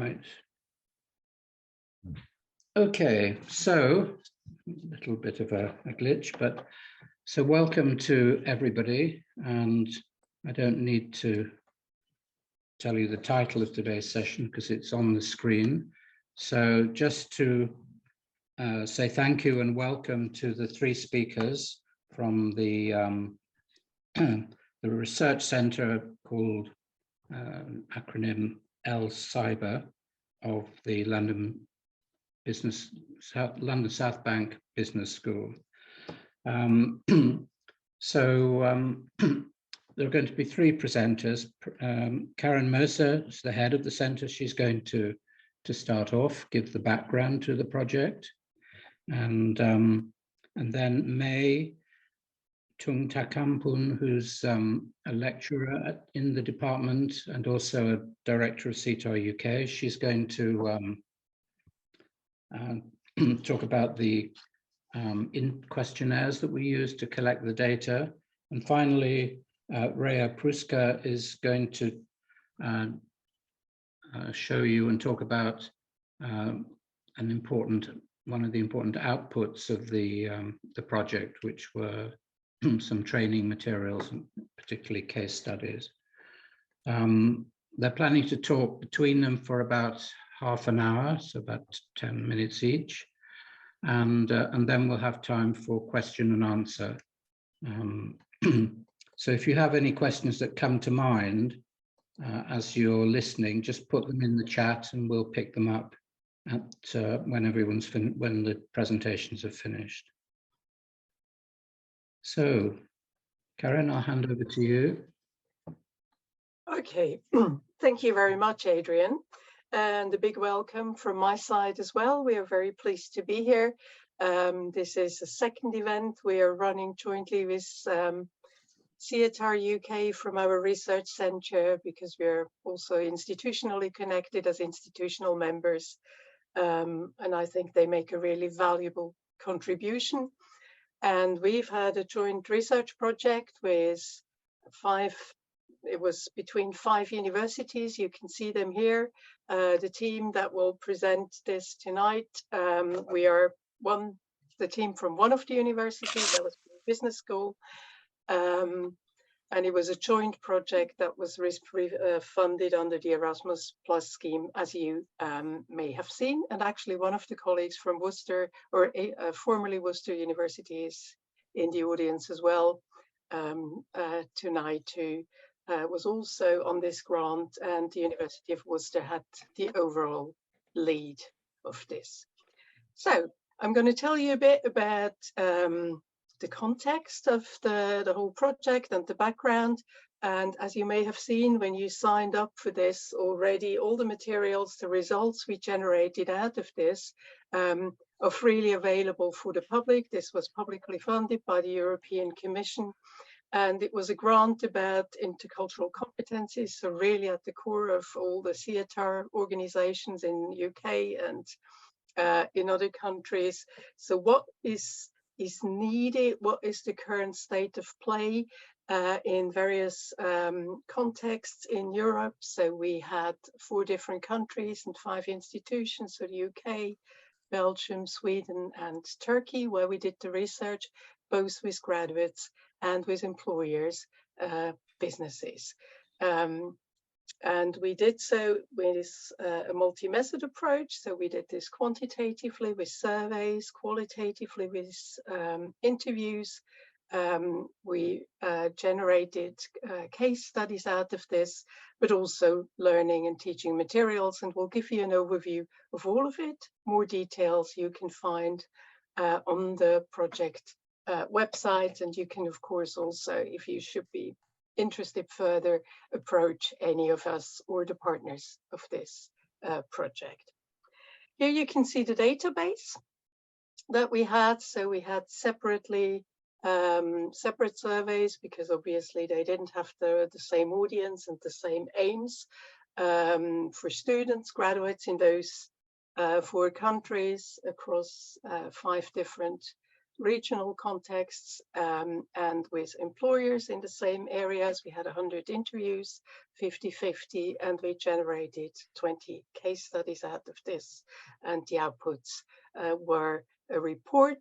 Right. Okay, so a little bit of a glitch, but so welcome to everybody, and I don't need to tell you the title of today's session because it's on the screen. So just to say thank you and welcome to the three speakers from the research center called acronym LCBER of the London South Bank Business School. There are going to be three presenters. Karin Moser is the head of the center. She's going to start off, give the background to the project, and then May Tungtakanpoung, who's a lecturer in the department and also a director of SIETAR UK. She's going to talk about the questionnaires that we use to collect the data. And finally, Prouska is going to show you and talk about one of the important outputs of the project, which were some training materials, and particularly case studies. They're planning to talk between them for about half an hour, so about 10 minutes each, and then we'll have time for question and answer. So if you have any questions that come to mind as you're listening, just put them in the chat and we'll pick them up at when the presentations are finished. So, Karin, I'll hand over to you. Okay, thank you very much, Adrian. And a big welcome from my side as well. We are very pleased to be here. This is the second event we are running jointly with SIETAR UK from our research center, because we're also institutionally connected as institutional members. And I think they make a really valuable contribution. And we've had a joint research project with between 5 universities. You can see them here. The team that will present this tonight, we are the team from one of the universities, LSBU Business School. And it was a joint project that was funded under the Erasmus Plus scheme, as you may have seen. And actually one of the colleagues from Worcester, or formerly Worcester University, is in the audience as well tonight, who was also on this grant, and the University of Worcester had the overall lead of this. So I'm going to tell you a bit about the context of the whole project and the background. And as you may have seen when you signed up for this already, all the materials, the results we generated out of this are freely available for the public. This was publicly funded by the European Commission, and it was a grant about intercultural competencies, so really at the core of all the SIETAR organizations in the UK and in other countries. So what is needed, what is the current state of play in various contexts in Europe? So we had 4 different countries and 5 institutions, so the UK, Belgium, Sweden and Turkey, where we did the research, both with graduates and with employers, businesses. And we did so with a multi-method approach. So we did this quantitatively with surveys, qualitatively with interviews. We generated case studies out of this, but also learning and teaching materials. And we'll give you an overview of all of it. More details you can find on the project website. And you can, of course, also, if you should be interested further, approach any of us or the partners of this project. Here you can see the database that we had. So we had separate surveys, because obviously they didn't have the same audience and the same aims for students, graduates in those 4 countries across 5 different regional contexts, and with employers in the same areas. We had 100 interviews, 50-50, and we generated 20 case studies out of this. And the outputs were a report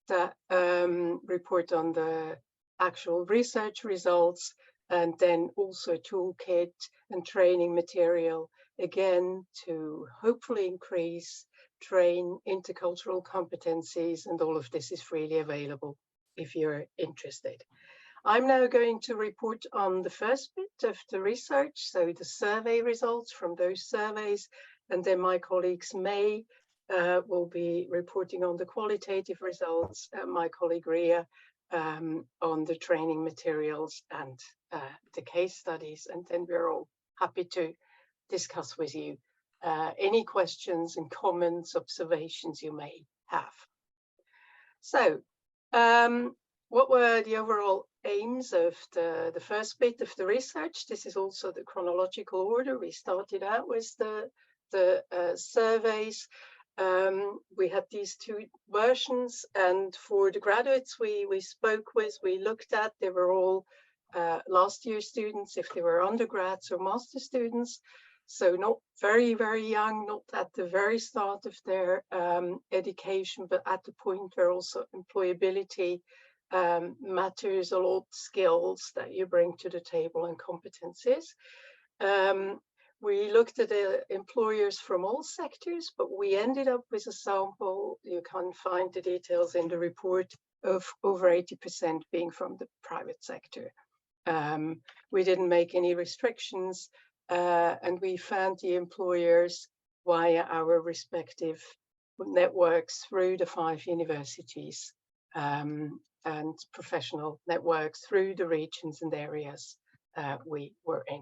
that report on the actual research results, and then also toolkit and training material, again, to hopefully train intercultural competencies, and all of this is freely available if you're interested. I'm now going to report on the first bit of the research, so the survey results from those surveys, and then my colleagues will be reporting on the qualitative results, my colleague Ria on the training materials and the case studies, and then we're all happy to discuss with you any questions and comments, observations you may have. So, what were the overall aims of the first bit of the research? This is also the chronological order. We started out with the surveys. We had these two versions, and for the graduates we spoke with, we looked at, they were all last year students, if they were undergrads or master students. So not very, very young, not at the very start of their education, but at the point where also employability matters a lot, skills that you bring to the table and competencies. We looked at the employers from all sectors, but we ended up with a sample, you can find the details in the report, of over 80% being from the private sector. We didn't make any restrictions, and we found the employers via our respective networks through the 5 universities, and professional networks through the regions and areas we were in.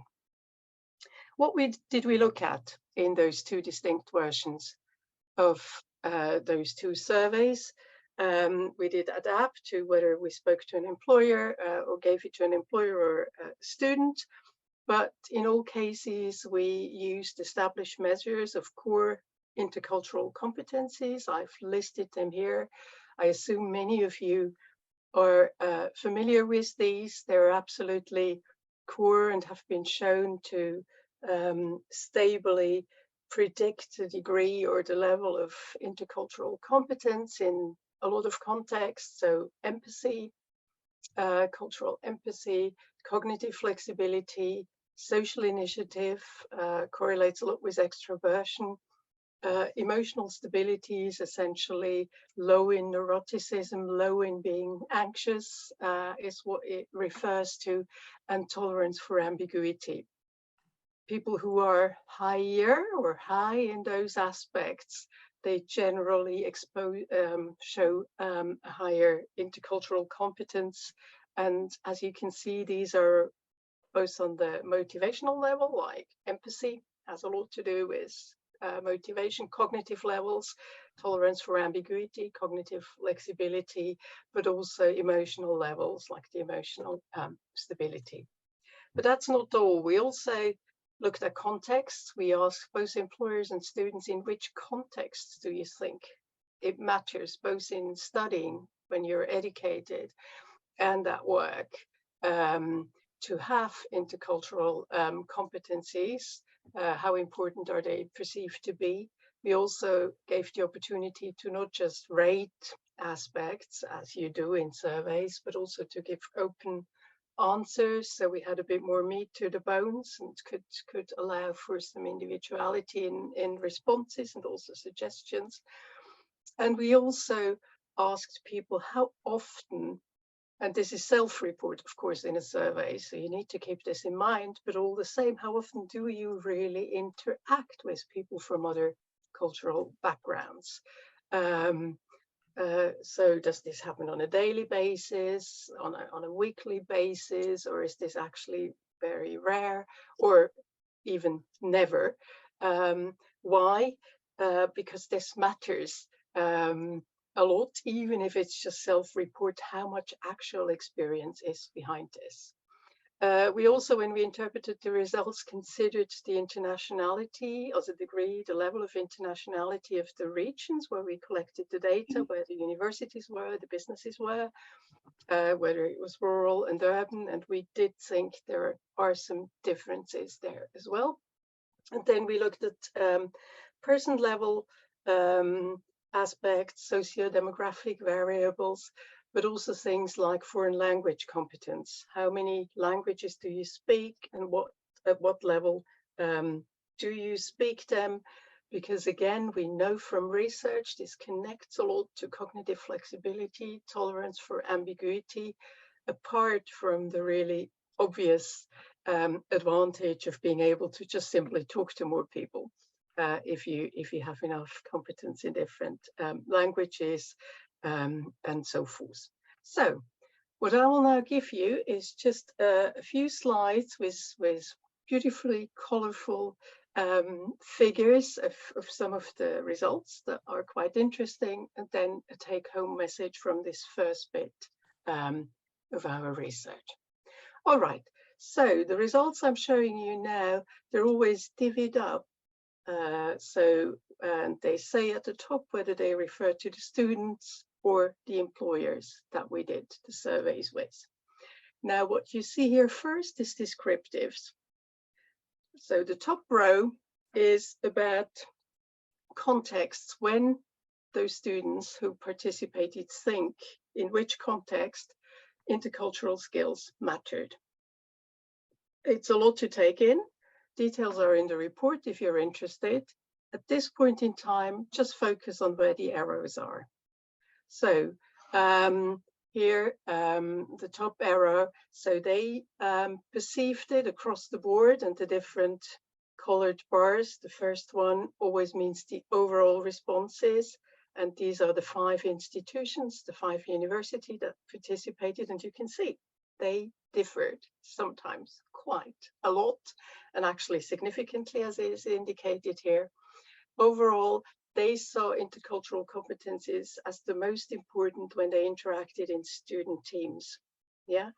What did we look at in those two distinct versions of those two surveys? We did adapt to whether we spoke to an employer or gave it to an employer or a student. But in all cases, we used established measures of core intercultural competencies. I've listed them here. I assume many of you are familiar with these. They're absolutely core and have been shown to stably predict the degree or the level of intercultural competence in a lot of contexts. So empathy, cultural empathy, cognitive flexibility, social initiative, correlates a lot with extroversion. Emotional stability is essentially low in neuroticism, low in being anxious is what it refers to, and tolerance for ambiguity. People who are higher or high in those aspects, they generally show a higher intercultural competence. And as you can see, these are both on the motivational level, like empathy has a lot to do with motivation, cognitive levels, tolerance for ambiguity, cognitive flexibility, but also emotional levels like the emotional stability. But that's not all. We also looked at contexts. We asked both employers and students, in which contexts do you think it matters, both in studying when you're educated and at work, to have intercultural competencies? How important are they perceived to be? We also gave the opportunity to not just rate aspects as you do in surveys, but also to give open answers. So we had a bit more meat to the bones and could allow for some individuality in responses and also suggestions. And we also asked people how often, and this is self-report, of course, in a survey, so you need to keep this in mind, but all the same, how often do you really interact with people from other cultural backgrounds? So does this happen on a daily basis, on a weekly basis, or is this actually very rare, or even never? Why? Because this matters a lot, even if it's just self-report, how much actual experience is behind this. We also, when we interpreted the results, considered the internationality of the degree, the level of internationality of the regions where we collected the data, where the universities were, the businesses were, whether it was rural and urban, and we did think there are some differences there as well. And then we looked at person level aspects, socio-demographic variables, but also things like foreign language competence. How many languages do you speak, and at what level do you speak them? Because again, we know from research, this connects a lot to cognitive flexibility, tolerance for ambiguity, apart from the really obvious advantage of being able to just simply talk to more people if you have enough competence in different languages and so forth. So what I will now give you is just a few slides with beautifully colorful figures of some of the results that are quite interesting, and then a take-home message from this first bit of our research. All right, so the results I'm showing you now, they're always divvied up. And they say at the top whether they refer to the students or the employers that we did the surveys with. Now, what you see here first is descriptives. So the top row is about contexts, when those students who participated think in which context intercultural skills mattered. It's a lot to take in. Details are in the report if you're interested. At this point in time, just focus on where the arrows are. So here, the top arrow, so they perceived it across the board, and the different colored bars. The first one always means the overall responses, and these are the 5 institutions, the 5 universities that participated, and you can see they differed sometimes quite a lot, and actually significantly, as is indicated here. Overall, they saw intercultural competencies as the most important when they interacted in student teams. Yeah,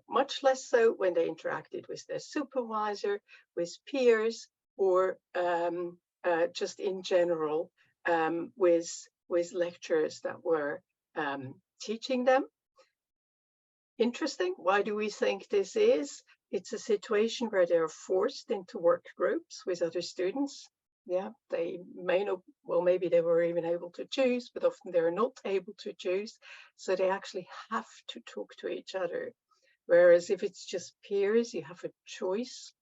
much less so when they interacted with their supervisor, with peers, or just in general with lecturers that were teaching them. Interesting. Why do we think this is? It's a situation where they're forced into work groups with other students. Yeah, they may not, well, maybe they were even able to choose, but often they're not able to choose. So they actually have to talk to each other. Whereas if it's just peers, you have a choice.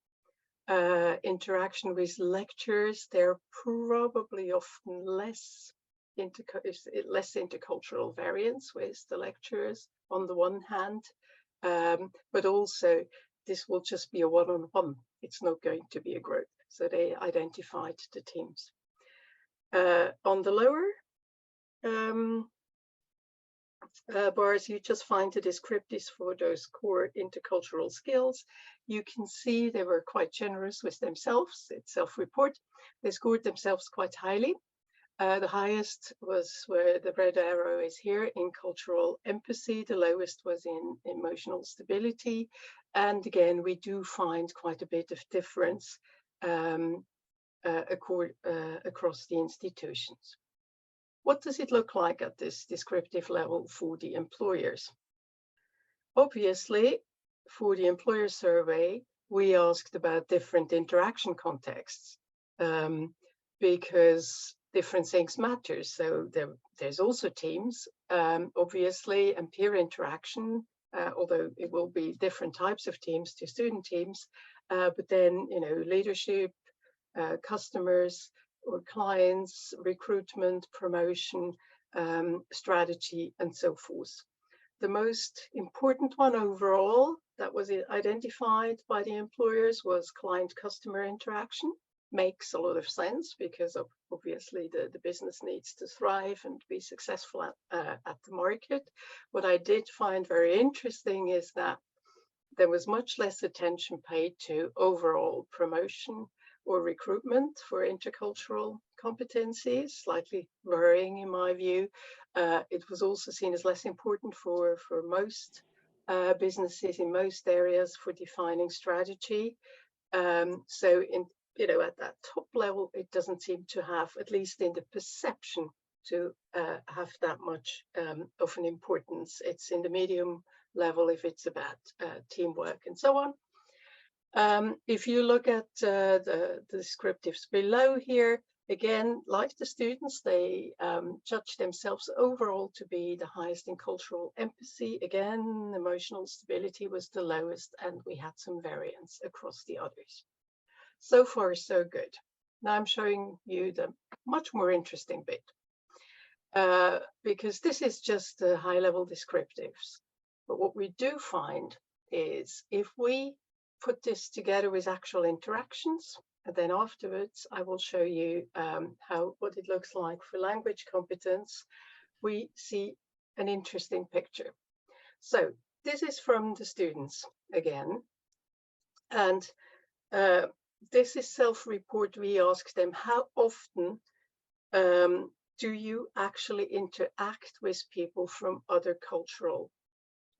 Interaction with lecturers, they're probably often less intercultural variance with the lecturers on the one hand, but also this will just be a one-on-one. It's not going to be a group. So they identified the teams. On the lower bars, you just find the descriptives for those core intercultural skills. You can see they were quite generous with themselves. It's self-report. They scored themselves quite highly. The highest was where the red arrow is here in cultural empathy. The lowest was in emotional stability. And again, we do find quite a bit of difference across the institutions. What does it look like at this descriptive level for the employers? Obviously, for the employer survey, we asked about different interaction contexts because different things matter. So there's also teams, obviously, and peer interaction, although it will be different types of teams to student teams, but then, you know, leadership, customers or clients, recruitment, promotion, strategy, and so forth. The most important one overall that was identified by the employers was client-customer interaction. Makes a lot of sense because obviously the business needs to thrive and be successful at the market. What I did find very interesting is that there was much less attention paid to overall promotion or recruitment for intercultural competencies, slightly worrying in my view. It was also seen as less important for most businesses in most areas for defining strategy. So at that top level, it doesn't seem to have, at least in the perception, to have that much of an importance. It's in the medium level if it's about teamwork and so on. If you look at the descriptives below here, again, like the students, they judge themselves overall to be the highest in cultural empathy. Again, emotional stability was the lowest, and we had some variance across the others. So far, so good. Now I'm showing you the much more interesting bit, because this is just the high-level descriptives. But what we do find is if we put this together with actual interactions, and then afterwards I will show you what it looks like for language competence, we see an interesting picture. So this is from the students again, and this is self-report. We ask them, how often do you actually interact with people from other cultural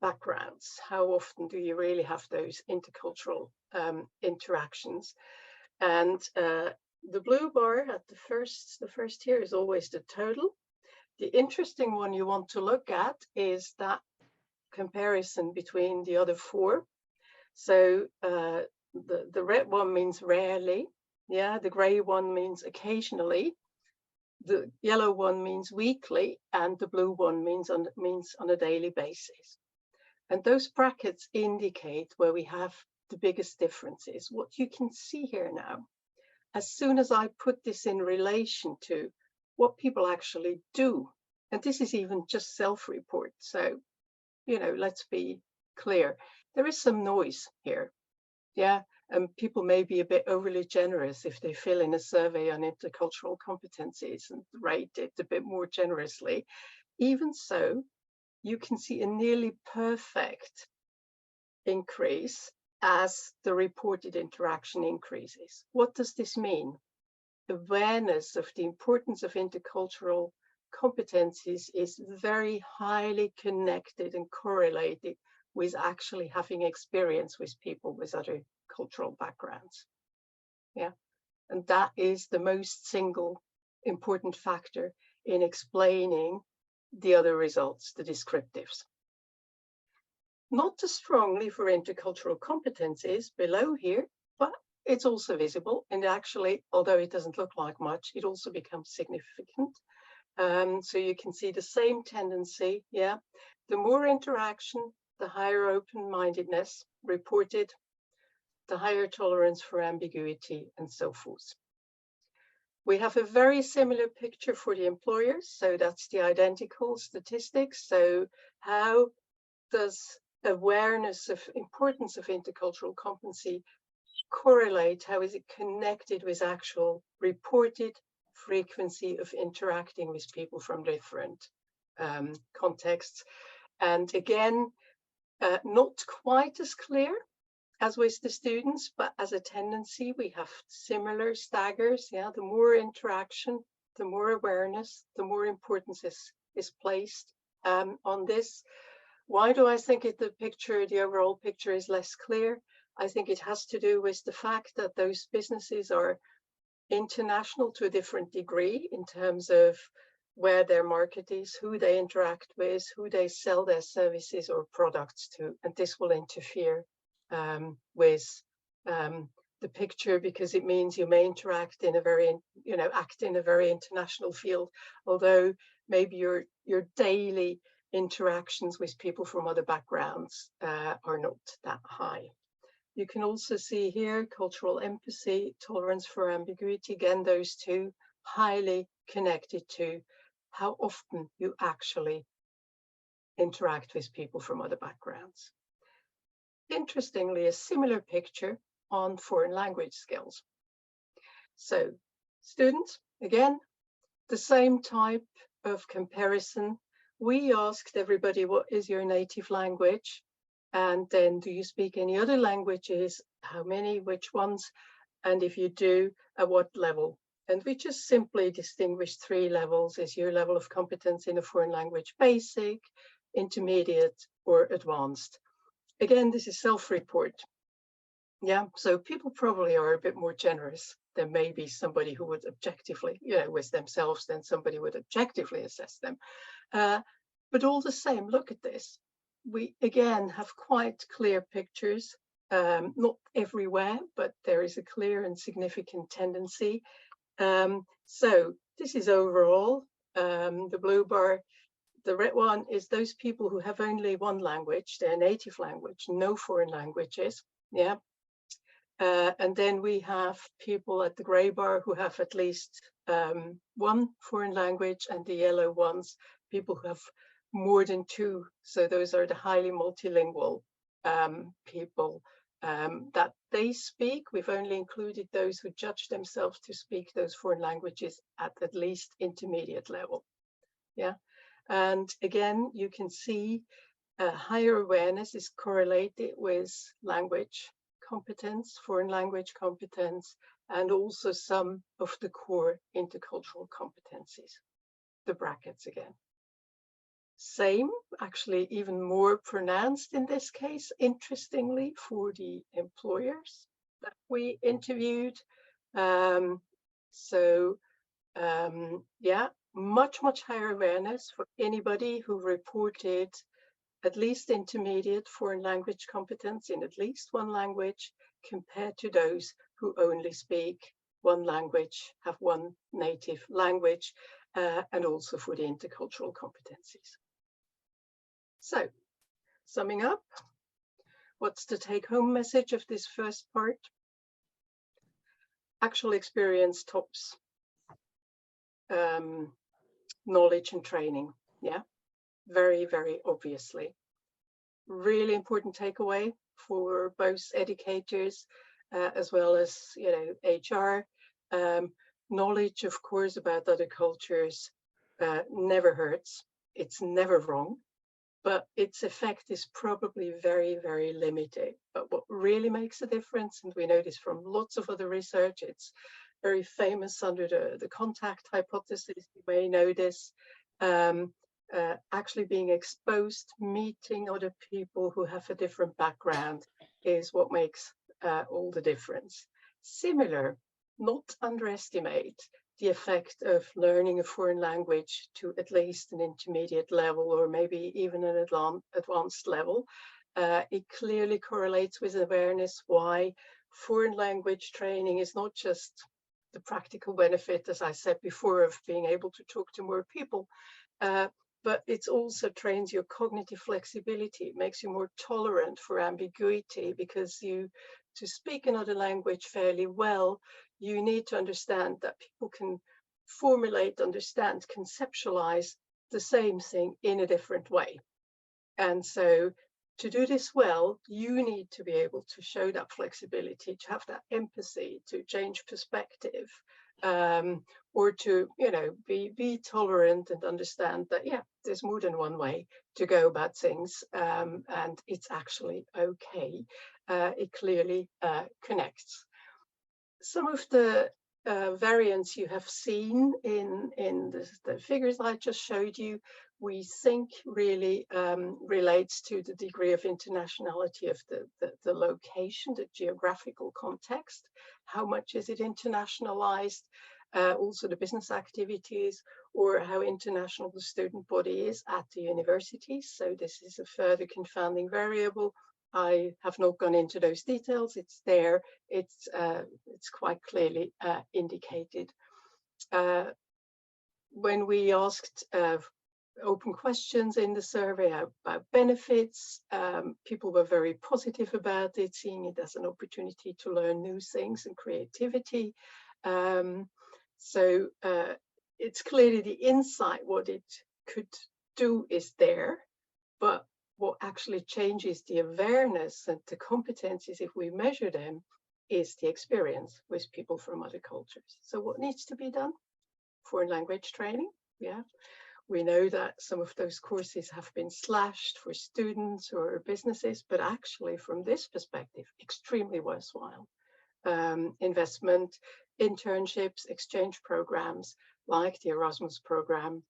backgrounds? How often do you really have those intercultural interactions? And the blue bar at the first here is always the total. The interesting one you want to look at is that comparison between the other four. So the red one means rarely, yeah, the gray one means occasionally, the yellow one means weekly, and the blue one means on a daily basis. And those brackets indicate where we have the biggest differences. What you can see here now, as soon as I put this in relation to what people actually do, and this is even just self-report, so, let's be clear, there is some noise here. Yeah, and people may be a bit overly generous if they fill in a survey on intercultural competencies and rate it a bit more generously. Even so, you can see a nearly perfect increase as the reported interaction increases. What does this mean? Awareness of the importance of intercultural competencies is very highly connected and correlated with actually having experience with people with other cultural backgrounds. Yeah, and that is the most single important factor in explaining the other results, the descriptives. Not as strongly for intercultural competencies below here, but it's also visible. And actually, although it doesn't look like much, it also becomes significant. So you can see the same tendency. Yeah, the more interaction, the higher open-mindedness reported, the higher tolerance for ambiguity, and so forth. We have a very similar picture for the employers. So that's the identical statistics. So how does awareness of importance of intercultural competency correlate? How is it connected with actual reported frequency of interacting with people from different contexts? And again, not quite as clear as with the students, but as a tendency, we have similar staggers. Yeah, the more interaction, the more awareness, the more importance is placed on this. Why do I think the overall picture is less clear? I think it has to do with the fact that those businesses are international to a different degree in terms of where their market is, who they interact with, who they sell their services or products to, and this will interfere with the picture, because it means you may interact in a very, act in a very international field, although maybe your daily interactions with people from other backgrounds are not that high. You can also see here cultural empathy, tolerance for ambiguity, again, those two highly connected to how often you actually interact with people from other backgrounds. Interestingly, a similar picture on foreign language skills. So students, again, the same type of comparison. We asked everybody, what is your native language? And then, do you speak any other languages? How many, which ones? And if you do, at what level? And we just simply distinguish 3 levels as your level of competence in a foreign language: basic, intermediate, or advanced. again, this is self-report. Yeah, so people probably are a bit more generous than maybe somebody who would objectively, with themselves, than somebody would objectively assess them. But all the same, look at this. We again have quite clear pictures, not everywhere, but there is a clear and significant tendency. So this is overall, the blue bar. The red one is those people who have only one language, their native language, no foreign languages. Yeah. And then we have people at the gray bar who have at least one foreign language, and the yellow ones, people who have more than two. So those are the highly multilingual people that they speak. We've only included those who judge themselves to speak those foreign languages at least intermediate level. Yeah. And again, you can see higher awareness is correlated with language competence, foreign language competence, and also some of the core intercultural competencies, the brackets again. Same, actually even more pronounced in this case, interestingly, for the employers that we interviewed. Yeah, much higher awareness for anybody who reported at least intermediate foreign language competence in at least one language, compared to those who only speak one language, have one native language, and also for the intercultural competencies. So, summing up, what's the take-home message of this first part? Actual experience tops knowledge and training. Yeah, very obviously. Really important takeaway for both educators as well as HR. Knowledge, of course, about other cultures never hurts. It's never wrong, but its effect is probably very limited. But what really makes a difference, and we know this from lots of other research, it's very famous under the contact hypothesis, you may know this, actually being exposed, meeting other people who have a different background is what makes all the difference. Similar, not underestimate the effect of learning a foreign language to at least an intermediate level, or maybe even an advanced level. It clearly correlates with awareness why foreign language training is not just the practical benefit, as I said before, of being able to talk to more people, but it also trains your cognitive flexibility. It makes you more tolerant for ambiguity, because to speak another language fairly well, you need to understand that people can formulate, understand, conceptualize the same thing in a different way. And so to do this well, you need to be able to show that flexibility, to have that empathy, to change perspective, or to be tolerant and understand that, yeah, there's more than one way to go about things, and it's actually okay. It clearly connects. Some of the variants you have seen in the figures I just showed you, we think really relates to the degree of internationality of the location, the geographical context. How much is it internationalized? Also the business activities, or how international the student body is at the university. So this is a further confounding variable. I have not gone into those details. It's there. It's quite clearly indicated. When we asked open questions in the survey about benefits, people were very positive about it, seeing it as an opportunity to learn new things and creativity. So it's clearly the insight, what it could do is there, but what actually changes the awareness and the competencies, if we measure them, is the experience with people from other cultures. So what needs to be done? Foreign language training, yeah. We know that some of those courses have been slashed for students or businesses, but actually from this perspective, extremely worthwhile. Investment, internships, exchange programs like the Erasmus program,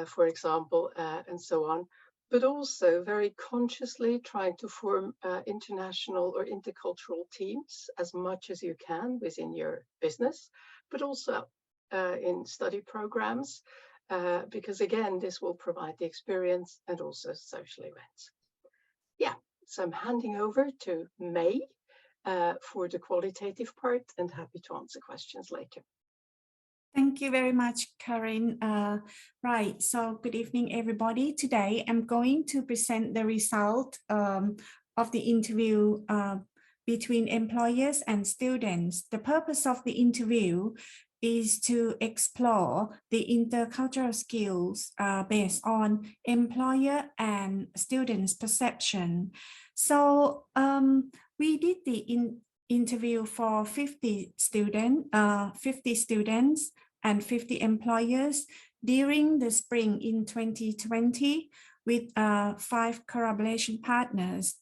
for example, and so on, but also very consciously trying to form international or intercultural teams as much as you can within your business, but also in study programs, because again, this will provide the experience and also social events. Yeah, so I'm handing over to May for the qualitative part and happy to answer questions later. Thank you very much, Karin. Right, so good evening, everybody. Today, I'm going to present the result of the interview between employers and students. The purpose of the interview is to explore the intercultural skills based on employer and students' perception. So we did the interview for 50 students and 50 employers during the spring in 2020 with 5 collaboration partners,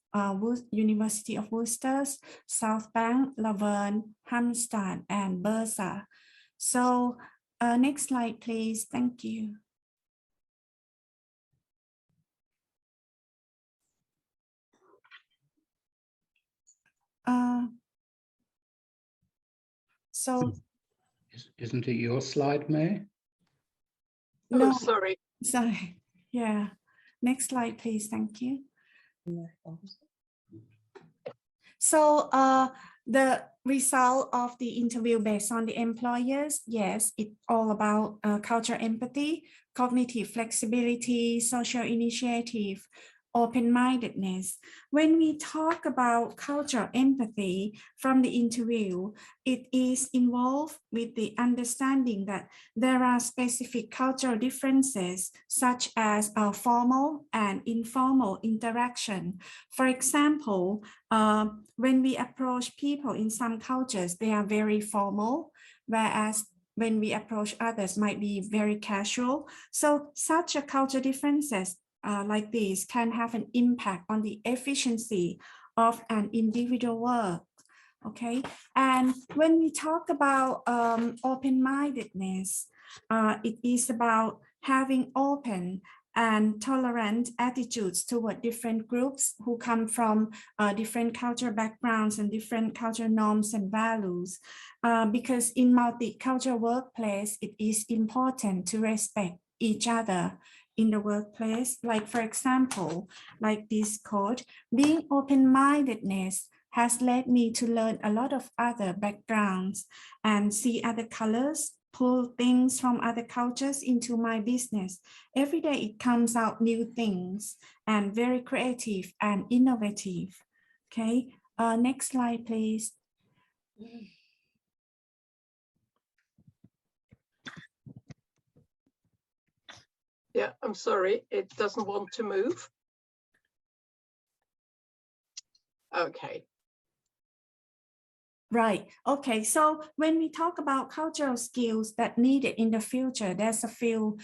University of Worcester, South Bank, Leuven, Halmstad, and Bursa. So next slide, please. Thank you. So isn't it your slide, May? No, no, sorry. Sorry. Yeah. Next slide, please. Thank you. So the result of the interview based on the employers, yes, it's all about cultural empathy, cognitive flexibility, social initiative, open-mindedness. When we talk about cultural empathy from the interview, it is involved with the understanding that there are specific cultural differences such as formal and informal interaction. For example, when we approach people in some cultures, they are very formal, whereas when we approach others might be very casual. So such a cultural differences like this can have an impact on the efficiency of an individual work. Okay, and when we talk about open-mindedness, it is about having open and tolerant attitudes toward different groups who come from different cultural backgrounds and different cultural norms and values. Because in multicultural workplace, it is important to respect each other in the workplace. Like, for example, like this quote, being open-mindedness has led me to learn a lot of other backgrounds and see other colors, pull things from other cultures into my business. Every day it comes out new things and very creative and innovative. Okay, next slide, please. Yeah, I'm sorry, it doesn't want to move. Okay. Right. Okay. So when we talk about cultural skills that needed in the future, there's a few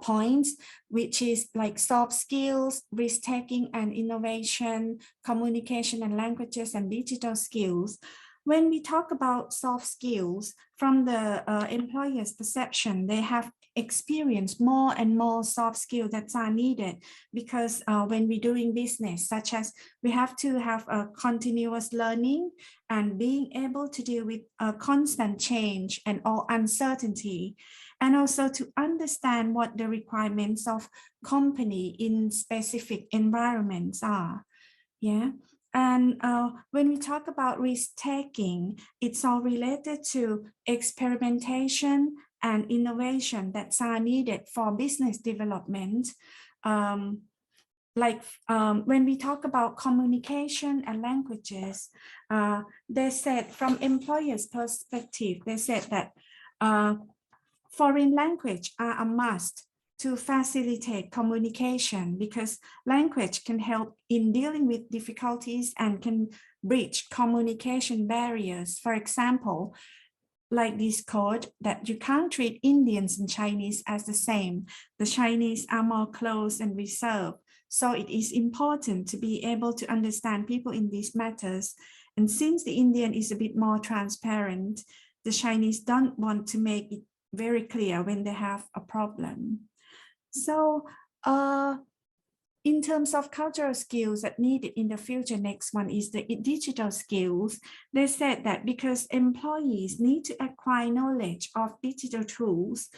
points, which is like soft skills, risk-taking and innovation, communication and languages, and digital skills. When we talk about soft skills, from the employer's perception, they have experienced more and more soft skills that are needed because when we're doing business, such as we have to have a continuous learning and being able to deal with constant change and all uncertainty, and also to understand what the requirements of company in specific environments are. Yeah. And when we talk about risk-taking, it's all related to experimentation and innovation that are needed for business development. When we talk about communication and languages, they said from employers' perspective, they said that foreign language are a must to facilitate communication because language can help in dealing with difficulties and can bridge communication barriers. For example, like this quote that you can't treat Indians and Chinese as the same. The Chinese are more closed and reserved. So it is important to be able to understand people in these matters. And since the Indian is a bit more transparent, the Chinese don't want to make it very clear when they have a problem. So in terms of cultural skills that needed in the future, next one is the digital skills. They said that because employees need to acquire knowledge of digital tools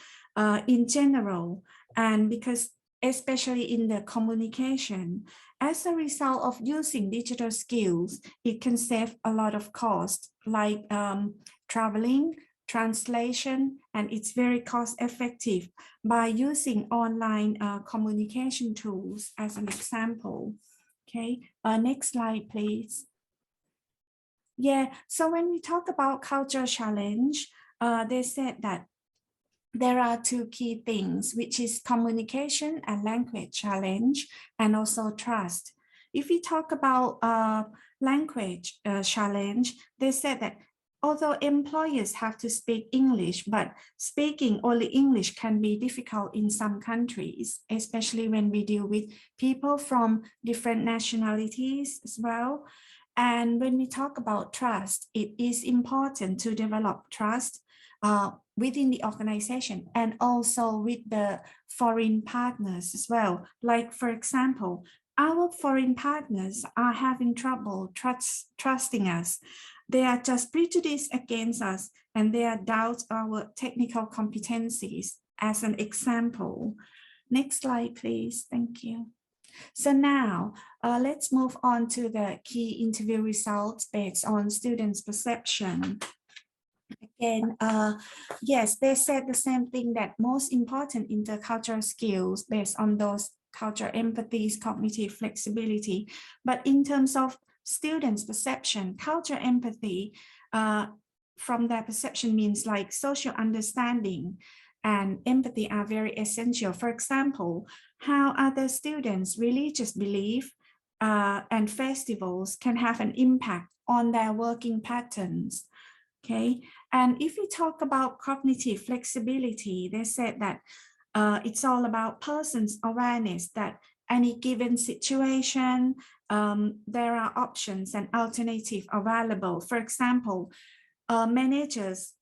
in general, and because especially in the communication, as a result of using digital skills, it can save a lot of cost, like traveling, translation, and it's very cost effective by using online communication tools as an example. Okay, next slide, please. Yeah, so when we talk about cultural challenge, they said that there are two key things, which is communication and language challenge, and also trust. If we talk about language challenge, they said that although employers have to speak English, but speaking only English can be difficult in some countries, especially when we deal with people from different nationalities as well. And when we talk about trust, it is important to develop trust within the organization and also with the foreign partners as well. Like, for example, our foreign partners are having trouble trusting us. They are just prejudiced against us, and they doubt our technical competencies, as an example. Next slide, please. Thank you. So now let's move on to the key interview results based on students' perception. Again, yes, they said the same thing, that most important intercultural skills based on those cultural empathies, cognitive flexibility. But in terms of students' perception, cultural empathy from their perception means like social understanding and empathy are very essential. For example, how other students' religious belief and festivals can have an impact on their working patterns. Okay, and if we talk about cognitive flexibility, they said that it's all about person's awareness that any given situation, there are options and alternatives available. For example, some managers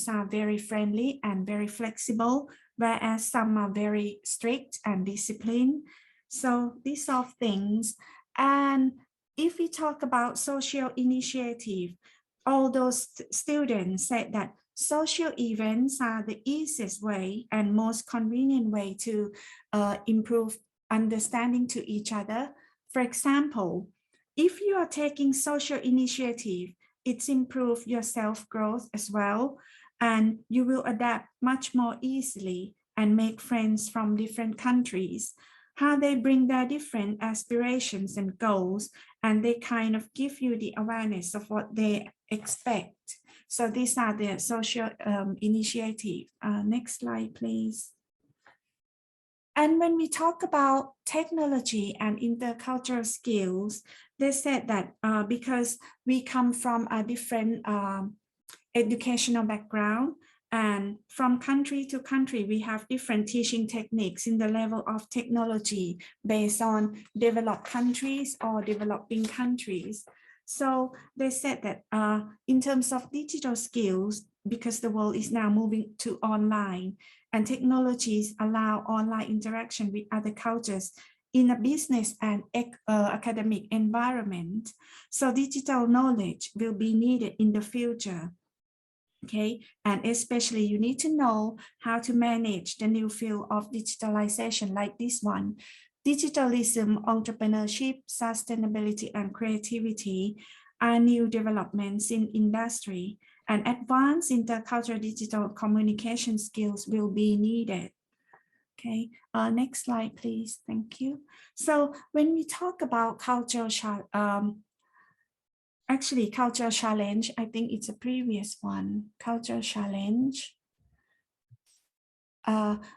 are very friendly and very flexible, whereas some are very strict and disciplined. So these are things. And if we talk about social initiative, all those students said that social events are the easiest way and most convenient way to improve understanding to each other. For example, if you are taking social initiative, it's improve your self-growth as well, and you will adapt much more easily and make friends from different countries. How they bring their different aspirations and goals, and they kind of give you the awareness of what they expect. So these are the social initiative. Next slide, please. And when we talk about technology and intercultural skills, they said that because we come from a different educational background, and from country to country, we have different teaching techniques in the level of technology based on developed countries or developing countries. So they said that in terms of digital skills, because the world is now moving to online, and technologies allow online interaction with other cultures in a business and academic environment. So digital knowledge will be needed in the future. Okay, and especially you need to know how to manage the new field of digitalization like this one. Digitalism, entrepreneurship, sustainability, and creativity are new developments in industry, and advanced intercultural digital communication skills will be needed. Okay, next slide, please. Thank you. So when we talk about cultural challenge, I think it's a previous one, cultural challenge.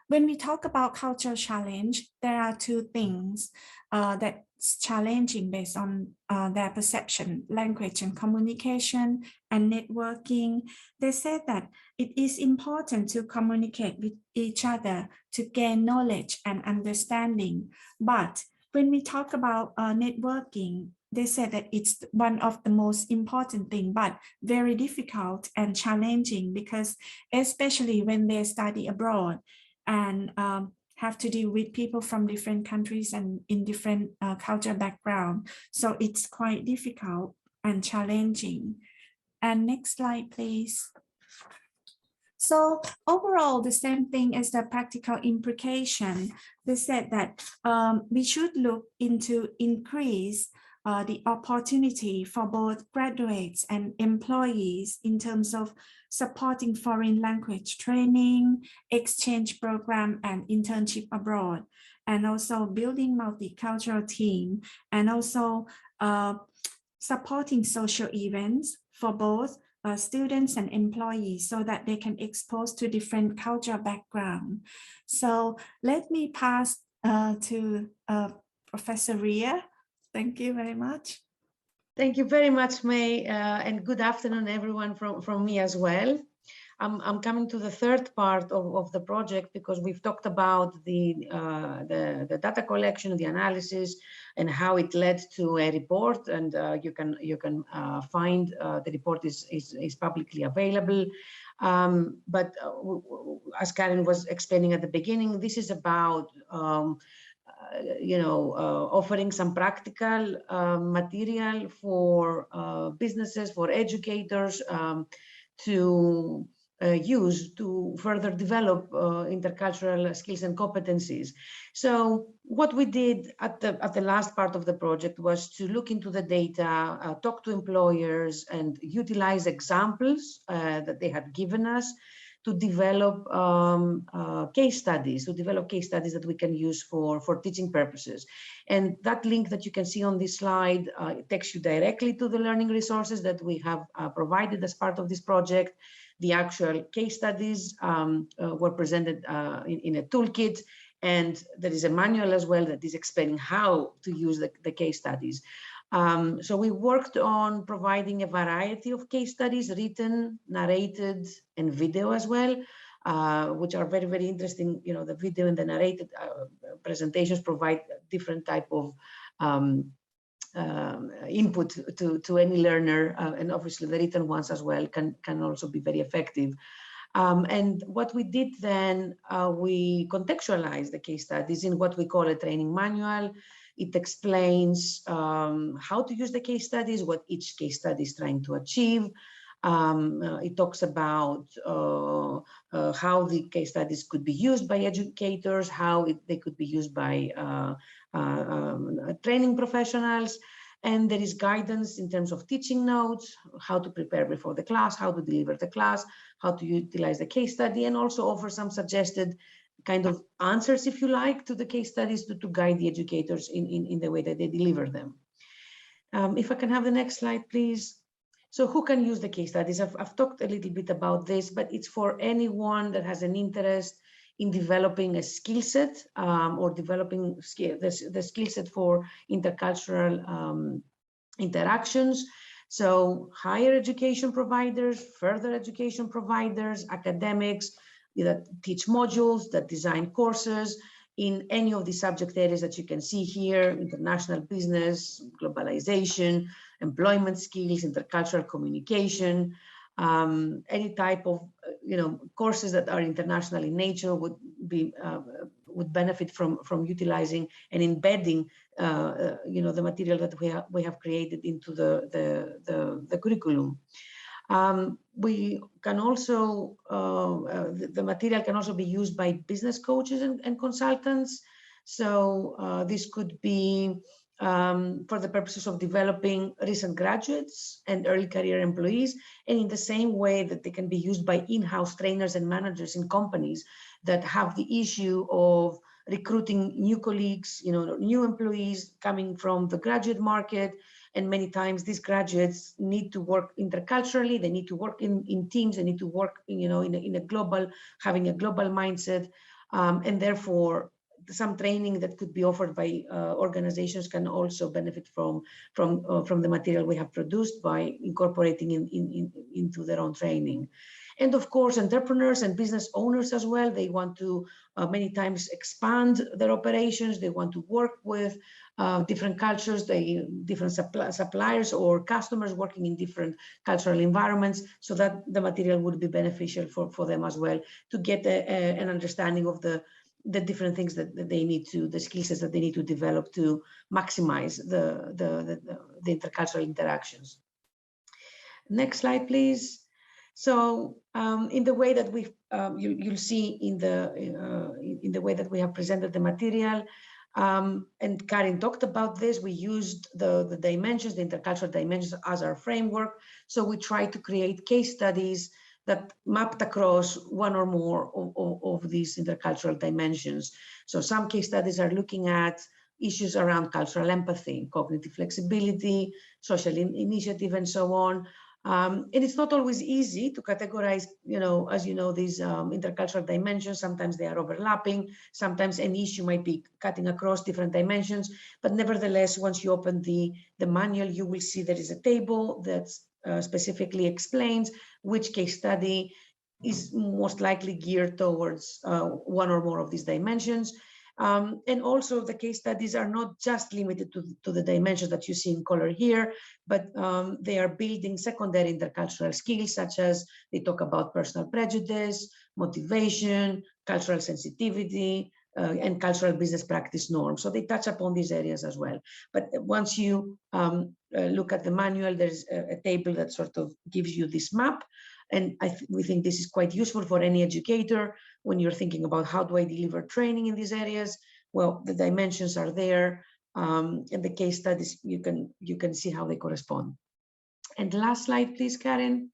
When we talk about cultural challenge, there are two things that's challenging based on their perception: language and communication, and networking. They said that it is important to communicate with each other to gain knowledge and understanding. But when we talk about networking, they said that it's one of the most important thing, but very difficult and challenging, because especially when they study abroad, and have to deal with people from different countries and in different cultural background. So it's quite difficult and challenging. And next slide, please. So overall, the same thing as the practical implication. They said that we should look into increase the opportunity for both graduates and employees in terms of supporting foreign language training, exchange program, and internship abroad, and also building multicultural team, and also supporting social events for both students and employees so that they can expose to different cultural background. So let me pass to Professor Ria. Thank you very much. Thank you very much, May, and good afternoon, everyone from me as well. I'm coming to the third part of the project because we've talked about the data collection, the analysis, and how it led to a report. And you can find the report is publicly available. But as Karin was explaining at the beginning, this is about offering some practical material for businesses, for educators to use to further develop intercultural skills and competencies. So what we did at the last part of the project was to look into the data, talk to employers, and utilize examples that they had given us to develop case studies, that we can use for teaching purposes. And that link that you can see on this slide takes you directly to the learning resources that we have provided as part of this project. The actual case studies were presented in a toolkit, and there is a manual as well that is explaining how to use the case studies. So we worked on providing a variety of case studies, written, narrated, and video as well, which are very, very interesting. The video and the narrated presentations provide different type of input to any learner, and obviously the written ones as well can also be very effective. And what we did then, we contextualized the case studies in what we call a training manual. It explains how to use the case studies, what each case study is trying to achieve. It talks about how the case studies could be used by educators, how they could be used by training professionals. And there is guidance in terms of teaching notes, how to prepare before the class, how to deliver the class, how to utilize the case study, and also offer some suggested kind of answers, if you like, to the case studies to guide the educators in the way that they deliver them. If I can have the next slide, please. So who can use the case studies? I've talked a little bit about this, but it's for anyone that has an interest in developing a skill set or developing the skill set for intercultural interactions. So higher education providers, further education providers, academics that teach modules, that design courses in any of the subject areas that you can see here: international business, globalization, employment skills, intercultural communication, any type of courses that are international in nature would benefit from utilizing and embedding the material that we have created into the curriculum. We can also the material can also be used by business coaches and consultants. So this could be for the purposes of developing recent graduates and early career employees, and in the same way that they can be used by in-house trainers and managers in companies that have the issue of recruiting new colleagues, new employees coming from the graduate market. And many times these graduates need to work interculturally, they need to work in teams, they need to work in a global, having a global mindset, and therefore some training that could be offered by organizations can also benefit from the material we have produced by incorporating into their own training. And of course, entrepreneurs and business owners as well, they want to many times expand their operations. They want to work with different cultures, different suppliers or customers working in different cultural environments, so that the material would be beneficial for them as well to get an understanding of the the different things that they need to, the skill sets that they need to develop to maximize the intercultural interactions. Next slide, please. So in the way that we've, you'll see in the way that we have presented the material, and Karin talked about this, we used the dimensions, the intercultural dimensions as our framework. So we try to create case studies that mapped across one or more of these intercultural dimensions. So some case studies are looking at issues around cultural empathy, cognitive flexibility, social initiative, and so on. And it's not always easy to categorize, as you know, these intercultural dimensions. Sometimes they are overlapping. Sometimes an issue might be cutting across different dimensions. But nevertheless, once you open the manual, you will see there is a table that specifically explains which case study is most likely geared towards one or more of these dimensions. And also the case studies are not just limited to the dimensions that you see in color here, but they are building secondary intercultural skills, such as they talk about personal prejudice, motivation, cultural sensitivity, and cultural business practice norms. So they touch upon these areas as well. But once you look at the manual, there's a table that sort of gives you this map. And we think this is quite useful for any educator when you're thinking about how do I deliver training in these areas. Well, the dimensions are there, and the case studies, you can see how they correspond. And last slide, please, Karin.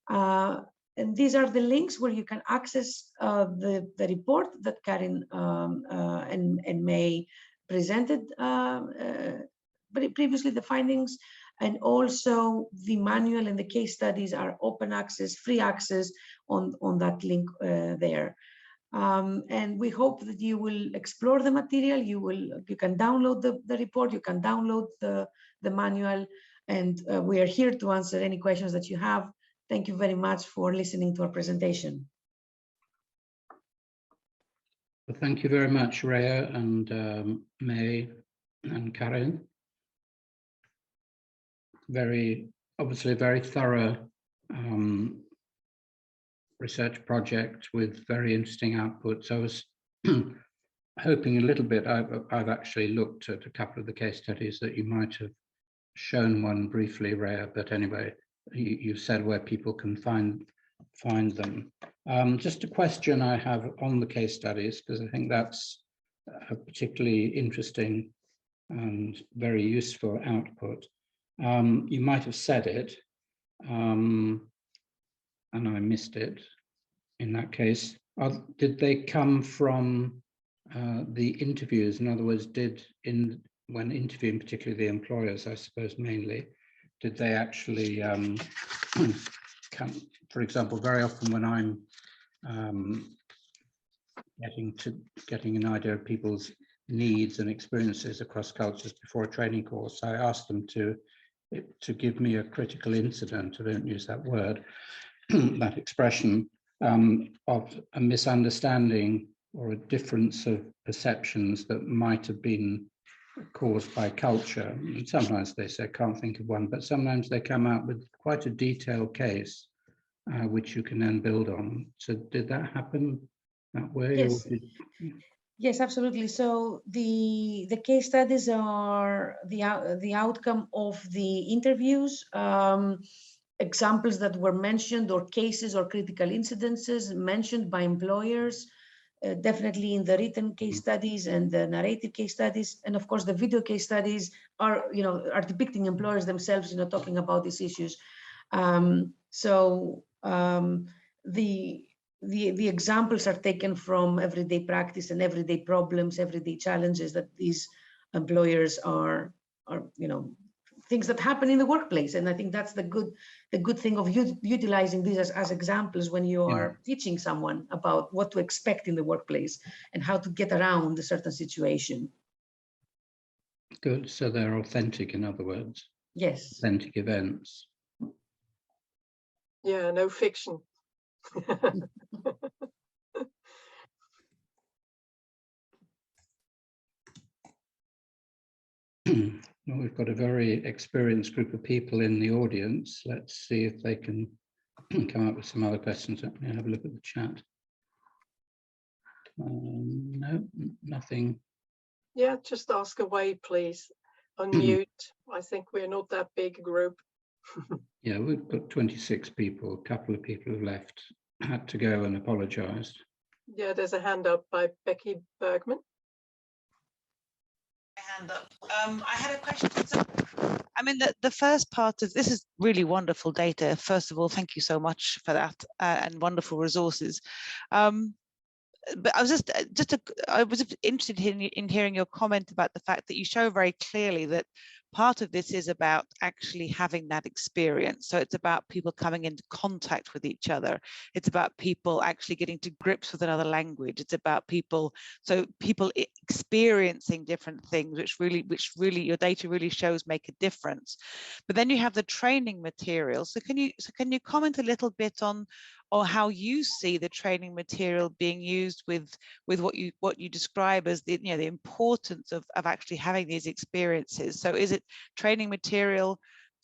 And these are the links where you can access the report that Karin and May presented previously, the findings. And also the manual and the case studies are open access, free access on that link there. And we hope that you will explore the material. You can download the report, you can download the manual, and we are here to answer any questions that you have. Thank you very much for listening to our presentation. Well, thank you very much, Rhea and May and Karin. Obviously very thorough research project with very interesting outputs. I was hoping a little bit, I've actually looked at a couple of the case studies that you might have shown one briefly, Rhea, but anyway, you've said where people can find them. Just a question I have on the case studies, because I think that's a particularly interesting and very useful output. You might have said it, and I missed it in that case. Did they come from the interviews? In other words, when interviewing particularly the employers, I suppose mainly, did they actually come, for example, very often when I'm getting an idea of people's needs and experiences across cultures before a training course, I ask them to give me a critical incident, I don't use that word, that expression, of a misunderstanding or a difference of perceptions that might have been caused by culture. And sometimes they say, can't think of one, but sometimes they come out with quite a detailed case, which you can then build on. So did that happen that way? Yes. Or Yes, absolutely. So the case studies are the outcome of the interviews, examples that were mentioned, or cases or critical incidences mentioned by employers, definitely in the written case studies and the narrative case studies, and of course the video case studies are depicting employers themselves, talking about these issues. The examples are taken from everyday practice and everyday problems, everyday challenges that these employers are things that happen in the workplace. And I think that's the good thing of utilizing these as examples when you are teaching someone about what to expect in the workplace and how to get around a certain situation. good, so they're authentic, in other words. Yes. Authentic events. Yeah, no fiction. Well, we've got a very experienced group of people in the audience. Let's see if they can come up with some other questions. Let me have a look at the chat. No, nothing. Yeah, just ask away, please. Unmute. I think we're not that big a group. Yeah, we've got 26 people. A couple of people have left, had to go and apologized. Yeah, there's a hand up by Becky Bergman. Hand up. I had a question. So, I mean, the first part of this is really wonderful data. First of all, thank you so much for that and wonderful resources. But I was I was interested in hearing your comment about the fact that you show very clearly that part of this is about actually having that experience. So it's about people coming into contact with each other. It's about people actually getting to grips with another language. It's about people experiencing different things, which really your data really shows make a difference. But then you have the training materials. So can you comment a little bit on how you see the training material being used with what you describe as the importance of actually having these experiences? So is it training material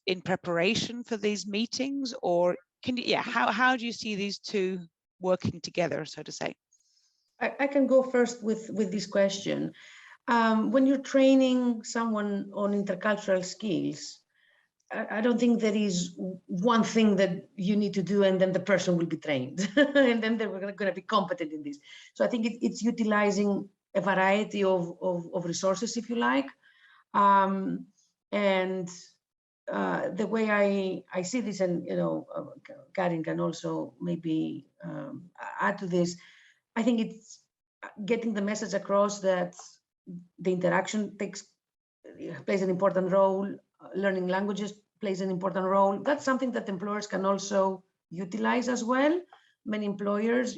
in preparation for these meetings, or how do you see these two working together, so to say? I can go first with this question. When you're training someone on intercultural skills, I don't think there is one thing that you need to do and then the person will be trained and then they're going to be competent in this. So I think it's utilizing a variety of resources, if you like. And the way I see this, and Karin can also maybe add to this, I think it's getting the message across that the interaction plays an important role. Learning languages plays an important role. That's something that employers can also utilize as well. Many employers,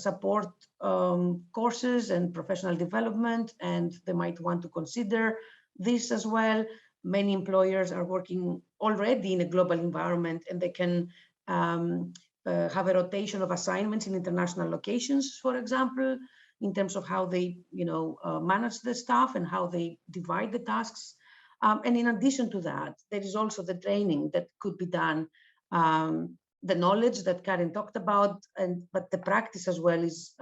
support courses and professional development, and they might want to consider this as well. Many employers are working already in a global environment, and they can have a rotation of assignments in international locations, for example, in terms of how they, manage the staff and how they divide the tasks. And in addition to that, there is also the training that could be done, the knowledge that Karin talked about, but the practice as well is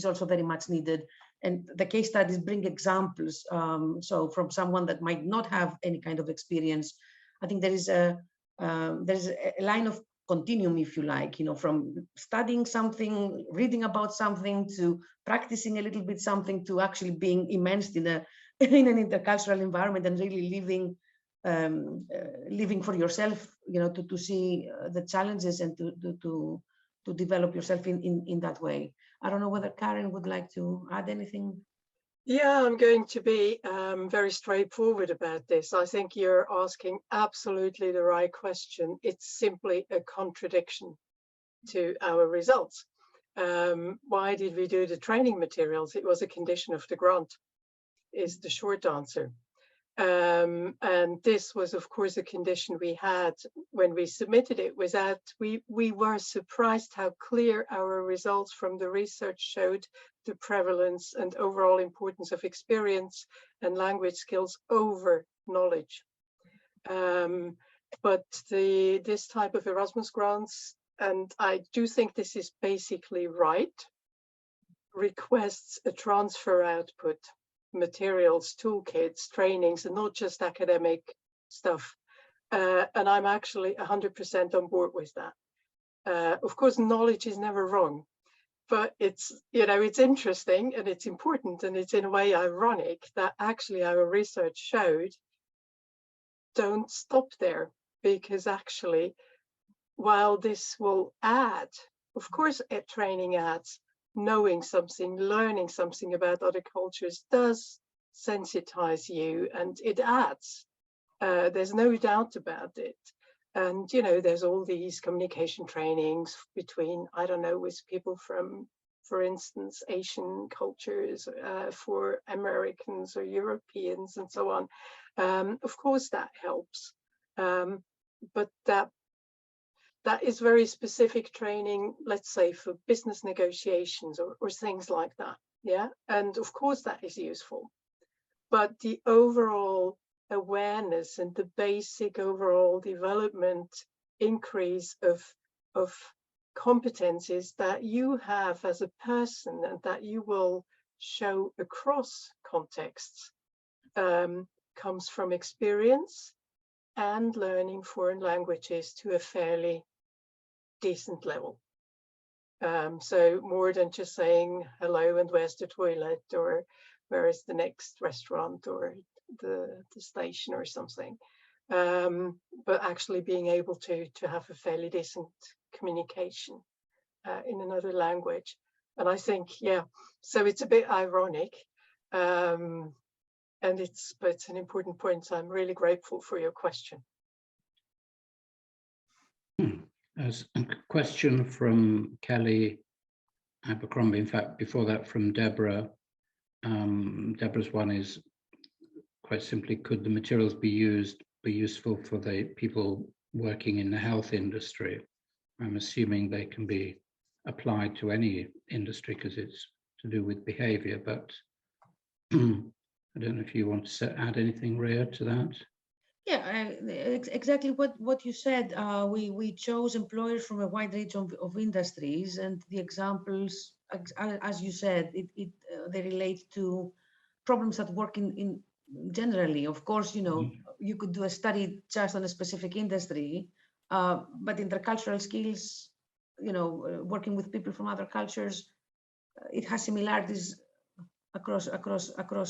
also very much needed. And the case studies bring examples. So from someone that might not have any kind of experience, I think there is a line of continuum, if you like, from studying something, reading about something, to practicing a little bit something, to actually being immersed in an intercultural environment and really living for yourself, to see the challenges and to develop yourself in that way. I don't know whether Karin would like to add anything. Yeah, I'm going to be very straightforward about this. I think you're asking absolutely the right question. It's simply a contradiction to our results. Why did we do the training materials? It was a condition of the grant, is the short answer. And this was, of course, a condition we had when we submitted it, was that we were surprised how clear our results from the research showed the prevalence and overall importance of experience and language skills over knowledge. But this type of Erasmus grants, and I do think this is basically right, requests a transfer output, materials, toolkits, trainings, and not just academic stuff. And I'm actually 100% on board with that. Of course, knowledge is never wrong, but it's interesting and it's important, and it's in a way ironic that actually our research showed don't stop there, because actually, while this will add, of course, training adds, knowing something, learning something about other cultures does sensitize you, and it adds. There's no doubt about it. And, there's all these communication trainings between, I don't know, with people from, for instance, Asian cultures, for Americans or Europeans and so on. Of course, that helps. But that is very specific training, let's say, for business negotiations or things like that. Yeah. And of course, that is useful. But the overall awareness and the basic overall development increase of competencies that you have as a person and that you will show across contexts comes from experience and learning foreign languages to a fairly decent level. So more than just saying hello and where's the toilet or where is the next restaurant or the station or something, but actually being able to have a fairly decent communication in another language. And I think, yeah, so it's a bit ironic, but it's an important point. So I'm really grateful for your question. As a question from Kelly Abercrombie, in fact, before that from Deborah. Deborah's one is quite simply, could the materials be useful for the people working in the health industry? I'm assuming they can be applied to any industry because it's to do with behavior, but I don't know if you want to add anything, Rhea, to that. Yeah, exactly what you said. We chose employers from a wide range of industries, and the examples, as you said, they relate to problems that work in generally. Of course, you know, you could do a study just on a specific industry, but intercultural skills, you know, working with people from other cultures, it has similarities across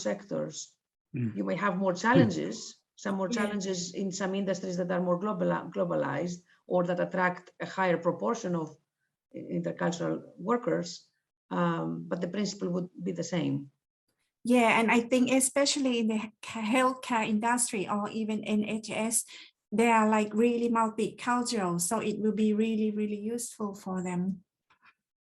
sectors. You may have more challenges. Some more challenges in some industries that are more globalized or that attract a higher proportion of intercultural workers, but the principle would be the same. Yeah, and I think especially in the healthcare industry or even NHS, they are like really multicultural, so it will be really, really useful for them.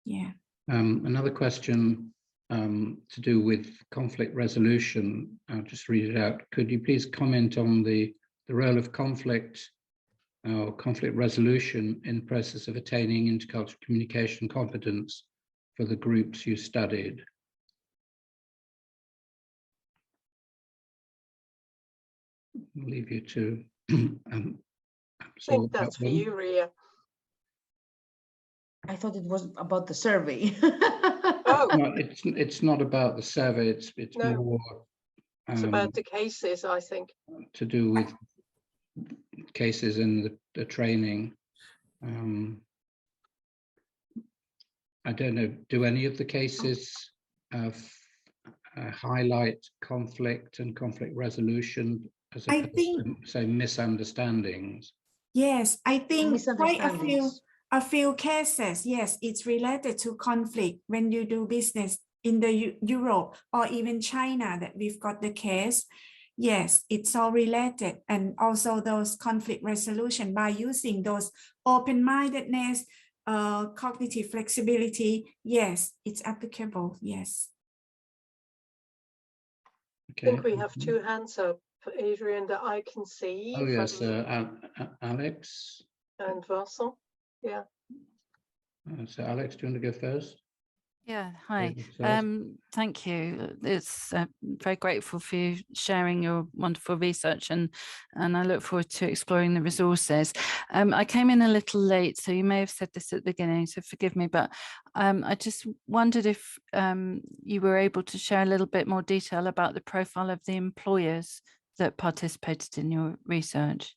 Yeah. Another question to do with conflict resolution. I'll just read it out. Could you please comment on the role of conflict or conflict resolution in the process of attaining intercultural communication competence for the groups you studied? I'll leave you to I think that's for you, Rhea. I thought it was about the survey. Oh, no, it's not about the survey. It's no, more. It's about the cases, I think. To do with cases in the training. I don't know. Do any of the cases highlight conflict and conflict resolution as opposed to, say, misunderstandings? Yes, I think quite a few cases, yes, it's related to conflict when you do business in the Europe or even China that we've got the case. Yes, it's all related. And also those conflict resolution by using those open-mindedness, cognitive flexibility. Yes, it's applicable. Yes. Okay. I think we have two hands up, Adrian, that I can see. Oh yes, Alex. And Vincent, yeah. So Alex, do you want to go first? Yeah, hi. Thank you. It's very grateful for you sharing your wonderful research, and I look forward to exploring the resources. I came in a little late, so you may have said this at the beginning, so forgive me, but I just wondered if you were able to share a little bit more detail about the profile of the employers that participated in your research.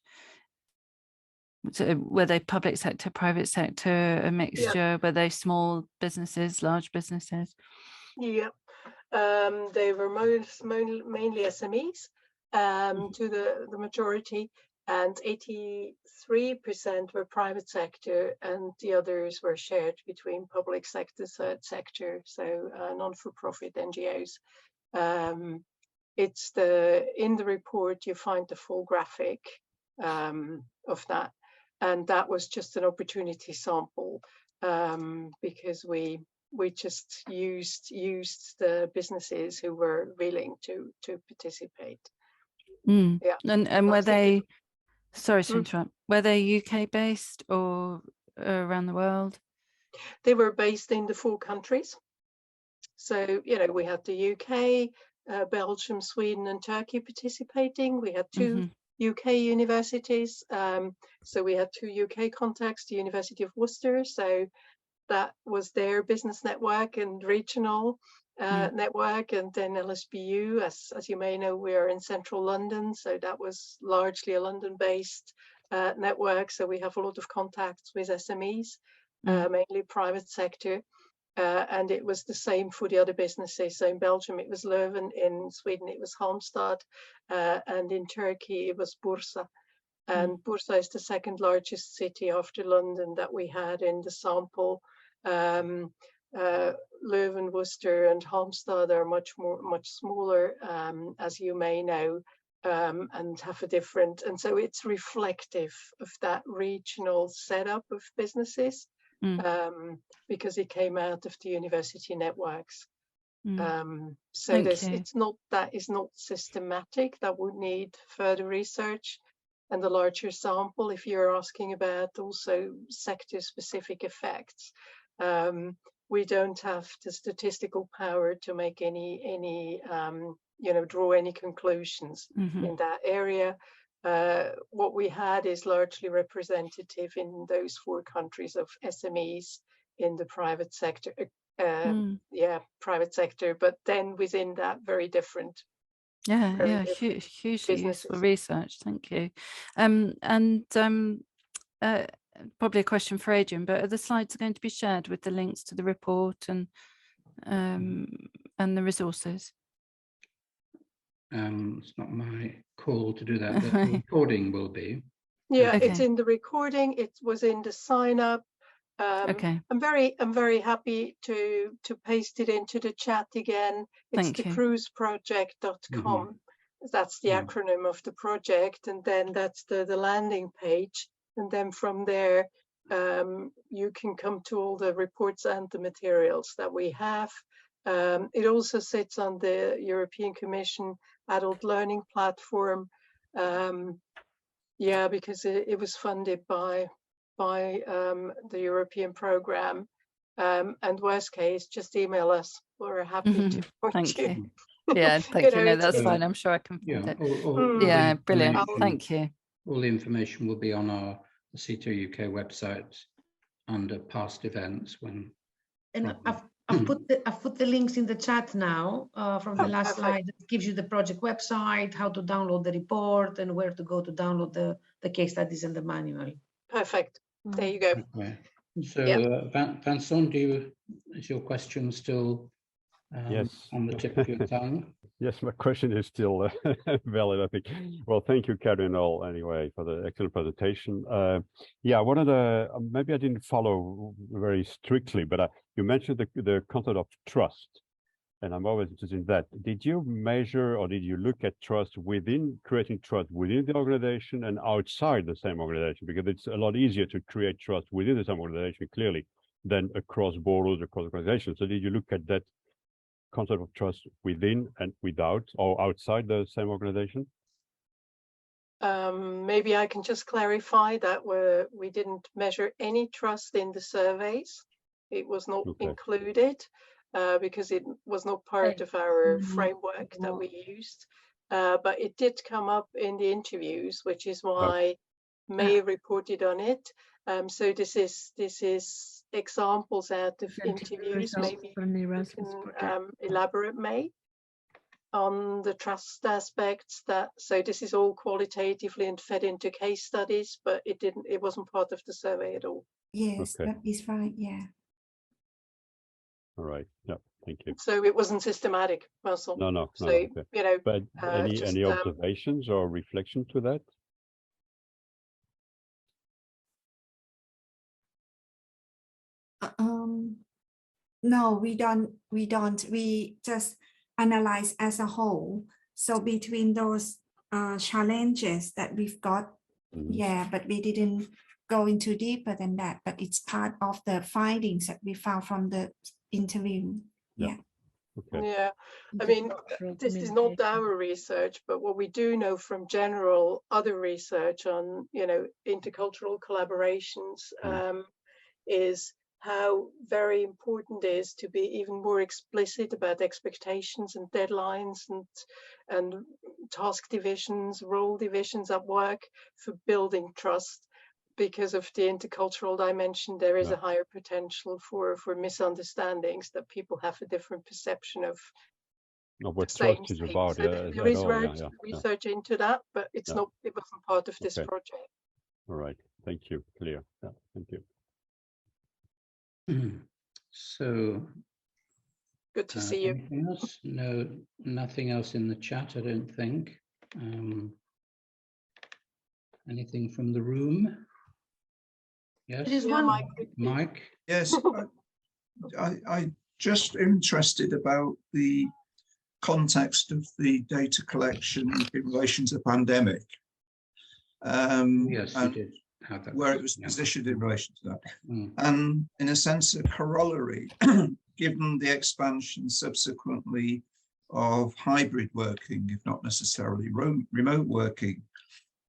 So were they public sector, private sector, a mixture? Yeah. Were they small businesses, large businesses? Yeah, they were mainly SMEs to the majority, and 83% were private sector, and the others were shared between public sector, third sector, so non-for-profit NGOs. It's in the report you find the full graphic of that. And that was just an opportunity sample because we just used the businesses who were willing to participate. Mm. Yeah. And were they, sorry to interrupt, were they UK based or around the world? They were based in the 4 countries. So, you know, we had the UK, Belgium, Sweden and Turkey participating. We had 2 UK universities. So we had 2 UK contacts, the University of Worcester. So that was their business network and regional network, and then LSBU, as you may know, we are in central London, so that was largely a London-based network. So we have a lot of contacts with SMEs, mainly private sector, and it was the same for the other businesses. So in Belgium it was Leuven, in Sweden it was Halmstad, and in Turkey it was Bursa. And Bursa is the second largest city after London that we had in the sample. Leuven, Worcester and Halmstad are much smaller, as you may know, and have a different, and so it's reflective of that regional setup of businesses, because it came out of the university networks. So it's not, that is not systematic, that would need further research and the larger sample. If you're asking about also sector specific effects, we don't have the statistical power to make any draw any conclusions in that area. What we had is largely representative in those 4 countries of SMEs in the private sector, private sector, but then within that very different. Hugely useful research, thank you. Probably a question for Adrian, but are the slides going to be shared with the links to the report and the resources? It's not my call to do that. The recording will be. Yeah, it's in the recording. It was in the sign up. I'm very happy to paste it into the chat again. It's thecruiseproject.com. That's the acronym of the project, and then that's the landing page. And then from there, you can come to all the reports and the materials that we have. It also sits on the European Commission Adult Learning Platform. Because it was funded by the European program. And worst case, just email us. We're happy to point you. Yeah, thank you. No, that's fine. I'm sure I can find it. Brilliant. Thank you. All the information will be on our SIETAR UK website under past events. I've put the links in the chat now from the last slide. It gives you the project website, how to download the report, and where to go to download the case studies and the manual. Perfect. There you go. Okay. So Vincent, is your question still on the tip of your tongue? Yes, my question is still valid, I think. Well, thank you, Karin, anyway, for the excellent presentation. One of the, maybe I didn't follow very strictly, but you mentioned the concept of trust, and I'm always interested in that. Did you measure or did you look at trust creating trust within the organization and outside the same organization? Because it's a lot easier to create trust within the same organization, clearly, than across borders, across organizations. So did you look at that concept of trust within and without or outside the same organization? Maybe I can just clarify that we didn't measure any trust in the surveys. It was not included because it was not part of our framework that we used. But it did come up in the interviews, which is why May reported on it. So this is examples out of interviews. Maybe you can elaborate, May, on the trust aspects. So this is all qualitatively and fed into case studies, but it wasn't part of the survey at all. Yes, that is right. Yeah. All right. Yeah. Thank you. So it wasn't systematic, Russell. No. So But any observations or reflection to that? No, we don't. We just analyze as a whole. So between those challenges that we've got, but we didn't go into deeper than that. But it's part of the findings that we found from the interview. Yeah. Okay. Yeah, I mean, this is not our research, but what we do know from general other research on, intercultural collaborations is how very important it is to be even more explicit about expectations and deadlines and task divisions, role divisions at work for building trust. Because of the intercultural dimension, there is a higher potential for misunderstandings, that people have a different perception of what the same trust is thing. about. So Yeah, there is research into that, but it's not. It wasn't part of this project. All right. Thank you. Clear. Yeah. Thank you. So good to see you. Anything else? No, nothing else in the chat, I don't think. Anything from the room? Yes. There is one. Mike. Yes, I just interested about the context of the data collection in relation to the pandemic. Yes, you did have that. Where it was positioned in relation to that. Mm. And in a sense, a corollary, given the expansion subsequently of hybrid working, if not necessarily remote working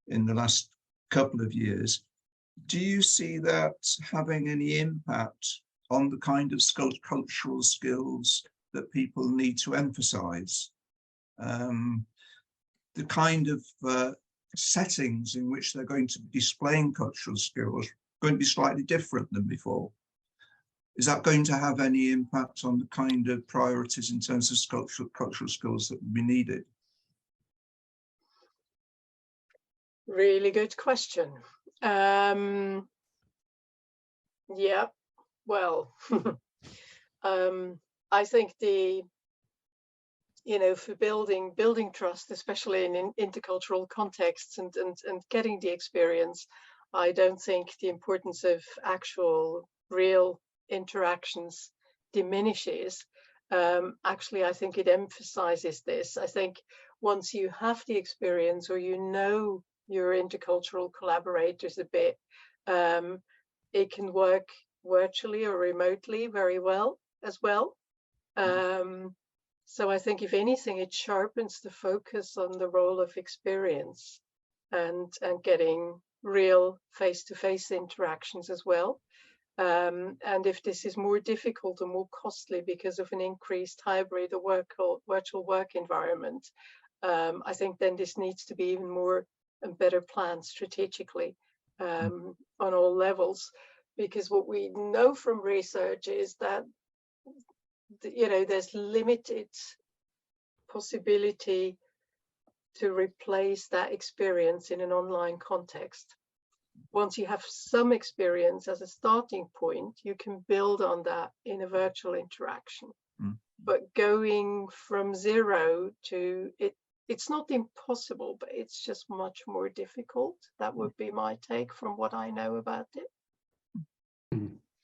in the last couple of years, do you see that having any impact on the kind of cultural skills that people need to emphasize? The kind of settings in which they're going to be displaying cultural skills going to be slightly different than before. Is that going to have any impact on the kind of priorities in terms of cultural skills that will be needed? Really good question. Yeah, well, I think for building trust, especially in intercultural contexts and getting the experience, I don't think the importance of actual real interactions diminishes. Actually, I think it emphasizes this. I think once you have the experience, or your intercultural collaborators a bit, it can work virtually or remotely very well as well. So I think if anything, it sharpens the focus on the role of experience and getting real face-to-face interactions as well. And if this is more difficult or more costly because of an increased hybrid or virtual work environment, I think then this needs to be even more and better planned strategically on all levels. Because what we know from research is that there's limited possibility to replace that experience in an online context. Once you have some experience as a starting point, you can build on that in a virtual interaction. But going from zero to it, it's not impossible, but it's just much more difficult. That would be my take from what I know about it.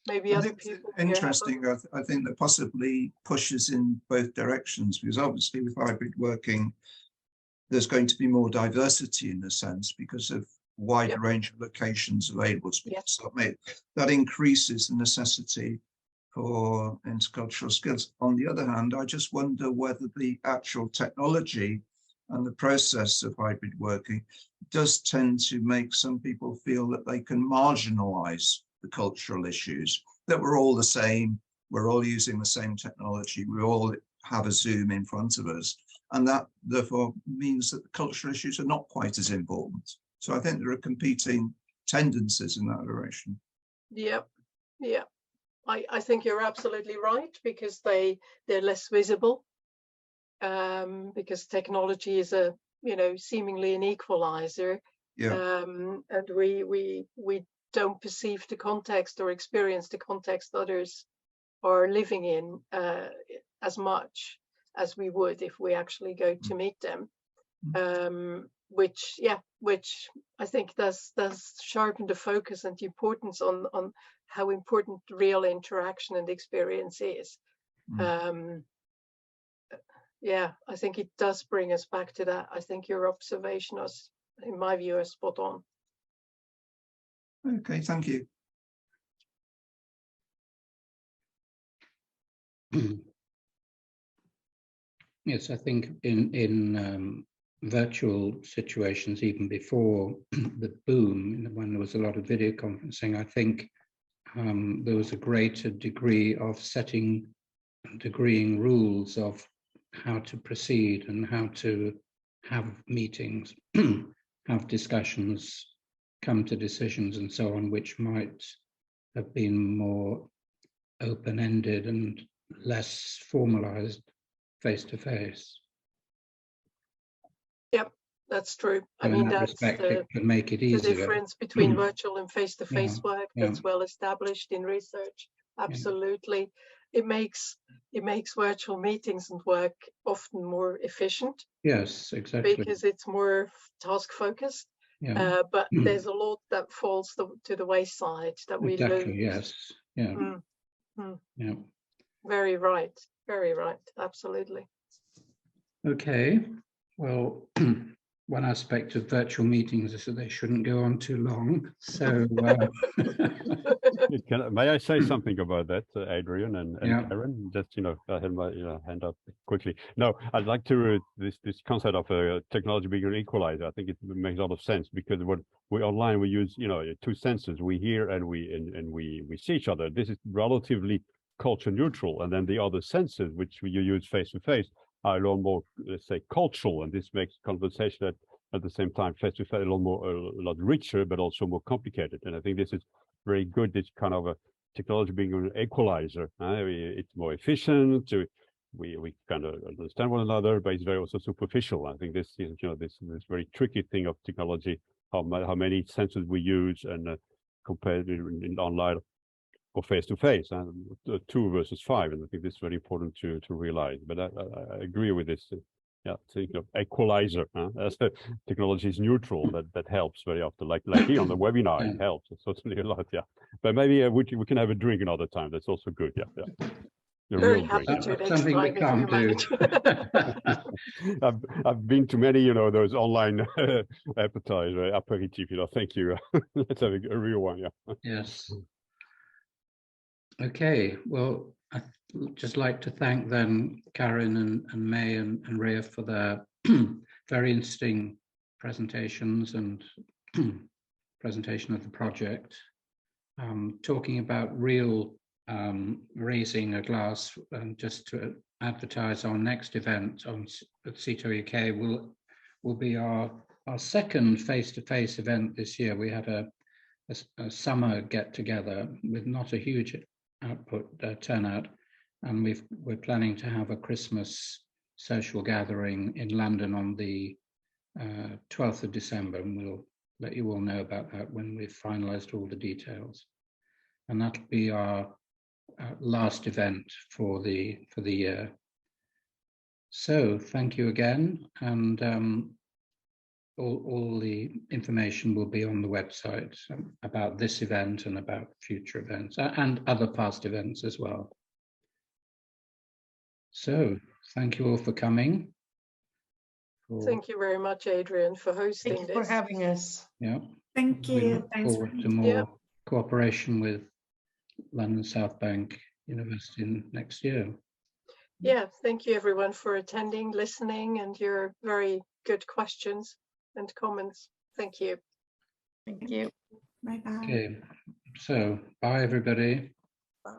Maybe other people. Interesting. I think that possibly pushes in both directions, because obviously with hybrid working, there's going to be more diversity in a sense because of wider range of locations available to be submitted. That increases the necessity for intercultural skills. On the other hand, I just wonder whether the actual technology and the process of hybrid working does tend to make some people feel that they can marginalize the cultural issues, that we're all the same, we're all using the same technology, we all have a Zoom in front of us, and that therefore means that the cultural issues are not quite as important. So I think there are competing tendencies in that direction. Yeah. I think you're absolutely right, because they're less visible, because technology is a seemingly an equalizer, and we don't perceive the context or experience the context others are living in as much as we would if we actually go to meet them. Which I think does sharpen the focus and the importance on how important real interaction and experience is. I think it does bring us back to that. I think your observation is, in my view, is spot on. Okay, thank you. Yes, I think in virtual situations, even before the boom, when there was a lot of video conferencing, I think there was a greater degree of agreeing rules of how to proceed and how to have meetings, have discussions, come to decisions and so on, which might have been more open-ended and less formalized face-to-face. Yep, that's true. I In mean, that that's respect, it can make it the easier. difference between virtual and face-to-face work yeah. that's well established in research. Absolutely. It makes virtual meetings and work often more efficient. Yes, exactly. Because it's more task focused. Yeah. But there's a lot that falls to the wayside that we lose. Yes. Yeah. Yeah. Very right. Very right. Absolutely. Okay. Well, one aspect of virtual meetings is that they shouldn't go on too long. So, may I say something about that, Adrian and Karin? Just I had my hand up quickly. No, I'd like to this concept of technology being an equalizer. I think it makes a lot of sense, because what we online we use two senses. We hear and we see each other. This is relatively culture neutral, and then the other senses which you use face to face are a lot more, let's say, cultural, and this makes conversation at the same time face to face a lot richer, but also more complicated. And I think this is very good. This kind of a technology being an equalizer. It's more efficient. We kind of understand one another, but it's very also superficial. I think this is this very tricky thing of technology. How many senses we use, and compared in online or face to face, 2 versus 5, and I think this is very important to realize. But I agree with this. Think of equalizer. As technology is neutral, that helps very often. Like here on the webinar, it helps. It's certainly a lot. But maybe we can have a drink another time. That's also good. Very happy to next something we can't do. I've been to many, those online appetizer, aperitif. Thank you. Let's have a real one. Yes. Okay. Well, I'd just like to thank then Karin and May and Rhea for their very interesting presentations and presentation of the project. Talking about real raising a glass, and just to advertise our next event at SIETAR UK will be our second face-to-face event this year. We had a summer get-together with not a huge turnout, and we're planning to have a Christmas social gathering in London on the 12th of December, and we'll let you all know about that when we've finalized all the details. And that'll be our last event for the year. So thank you again, and all the information will be on the website about this event and about future events and other past events as well. So thank you all for coming. Thank you very much, Adrian, for hosting Thank you for having us. Yeah. Thank you. We look forward to more cooperation with London South Bank University next year. Yeah, thank you everyone for attending, listening, and your very good questions and comments. Thank you. Thank you. Bye-bye. Okay, so bye everybody.